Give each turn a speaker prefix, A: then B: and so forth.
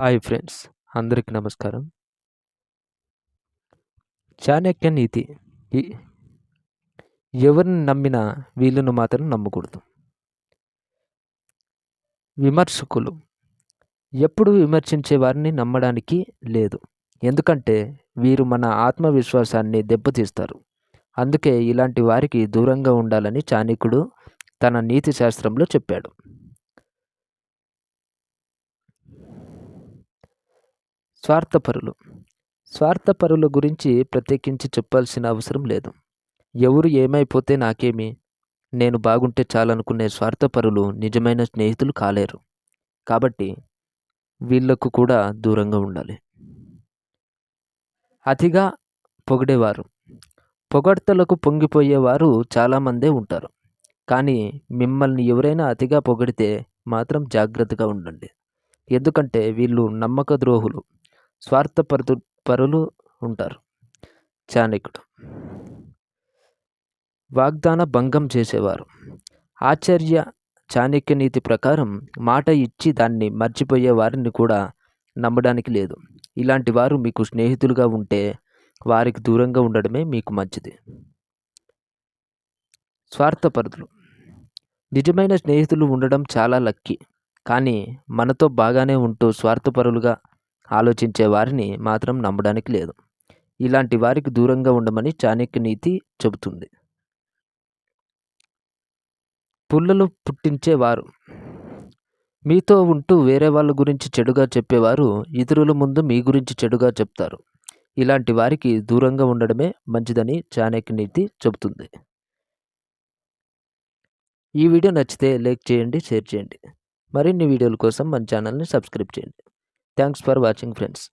A: Hi friends, అందరికీ నమస్కారం. చాణక్య నీతి. ఎ ఎవరిని నమ్మినా వీళ్ళను మాత్రం నమ్మకూడదు. విమర్శకులు ఎప్పుడు విమర్శించే వారిని నమ్మడానికి లేదు. ఎందుకంటే వీరు మన ఆత్మవిశ్వాసాన్ని దెబ్బతీస్తారు. అందుకే ఇలాంటి వారికి దూరంగా ఉండాలని చాణక్యుడు తన నీతి శాస్త్రంలో చెప్పాడు. స్వార్థపరుల గురించి ప్రత్యేకించి చెప్పాల్సిన అవసరం లేదు. ఎవరు ఏమైపోతే నాకేమి, నేను బాగుంటే చాలనుకునే స్వార్థపరులు నిజమైన స్నేహితులు కాలేరు. కాబట్టి వీళ్లకు కూడా దూరంగా ఉండాలి. అతిగా పొగిడేవారు. పొగడ్తలకు పొంగిపోయేవారు చాలామందే ఉంటారు. కానీ మిమ్మల్ని ఎవరైనా అతిగా పొగిడితే మాత్రం జాగ్రత్తగా ఉండండి. ఎందుకంటే వీళ్ళు నమ్మక ద్రోహులు, పరులు ఉంటారు. చాణక్యుడు. వాగ్దాన భంగం చేసేవారు. ఆచార్య చాణక్య నీతి ప్రకారం మాట ఇచ్చి దాన్ని మర్చిపోయే వారిని కూడా నమ్మడానికి లేదు. ఇలాంటి వారు మీకు స్నేహితులుగా ఉంటే వారికి దూరంగా ఉండడమే మీకు మంచిది. స్వార్థపరులు. నిజమైన స్నేహితులు ఉండడం చాలా లక్కీ. కానీ మనతో బాగానే ఉంటూ స్వార్థపరులుగా ఆలోచించే వారిని మాత్రం నమ్మడానికి లేదు. ఇలాంటి వారికి దూరంగా ఉండమని చాణక్య నీతి చెబుతుంది. పుల్లలు పుట్టించేవారు. మీతో ఉంటూ వేరే వాళ్ళ గురించి చెడుగా చెప్పేవారు ఇతరుల ముందు మీ గురించి చెడుగా చెప్తారు. ఇలాంటి వారికి దూరంగా ఉండడమే మంచిదని చాణక్య నీతి చెబుతుంది. ఈ వీడియో నచ్చితే లైక్ చేయండి, షేర్ చేయండి. మరిన్ని వీడియోల కోసం మన ఛానల్ని సబ్స్క్రైబ్ చేయండి. Thanks for watching friends.